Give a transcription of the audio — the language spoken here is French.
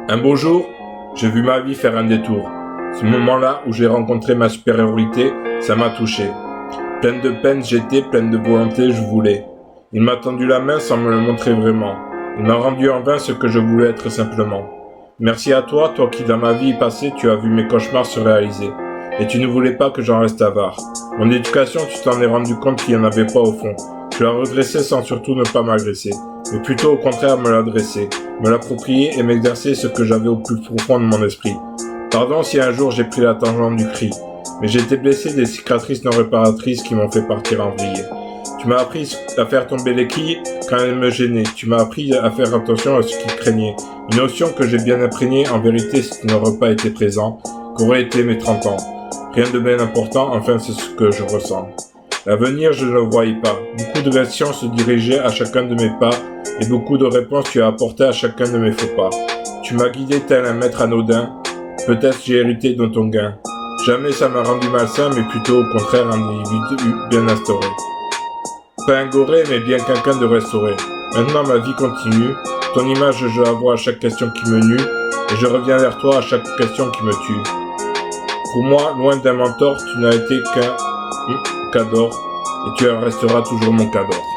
Un beau jour, j'ai vu ma vie faire un détour. Ce moment-là où j'ai rencontré ma supériorité, ça m'a touché. Pleine de peine, j'étais, pleine de volonté, je voulais. Il m'a tendu la main sans me le montrer vraiment. Il m'a rendu en vain ce que je voulais être simplement. Merci à toi, toi qui dans ma vie passée, tu as vu mes cauchemars se réaliser. Et tu ne voulais pas que j'en reste avare. Mon éducation, tu t'en es rendu compte qu'il n'y en avait pas au fond. Tu l'as redressée sans surtout ne pas m'agresser, mais plutôt au contraire me l'adresser, me l'approprier et m'exercer ce que j'avais au plus profond de mon esprit. Pardon si un jour j'ai pris la tangente du cri, mais j'ai été blessé des cicatrices non réparatrices qui m'ont fait partir en vrille. Tu m'as appris à faire tomber les quilles quand elles me gênaient. Tu m'as appris à faire attention à ce qui craignait. Une notion que j'ai bien imprégnée en vérité si tu n'aurais pas été présent, qu'auraient été mes 30 ans. Rien de bien important, enfin c'est ce que je ressens. L'avenir, je ne le voyais pas. Beaucoup de versions se dirigeaient à chacun de mes pas, et beaucoup de réponses tu as apportées à chacun de mes faux pas. Tu m'as guidé tel un maître anodin, peut-être j'ai hérité de ton gain. Jamais ça m'a rendu malsain, mais plutôt au contraire un individu bien instauré. Pas un goré, mais bien quelqu'un de restauré. Maintenant ma vie continue, ton image je la vois à chaque question qui me nue, et je reviens vers toi à chaque question qui me tue. Pour moi, loin d'un mentor, tu n'as été qu'un cador, et tu en resteras toujours mon cador.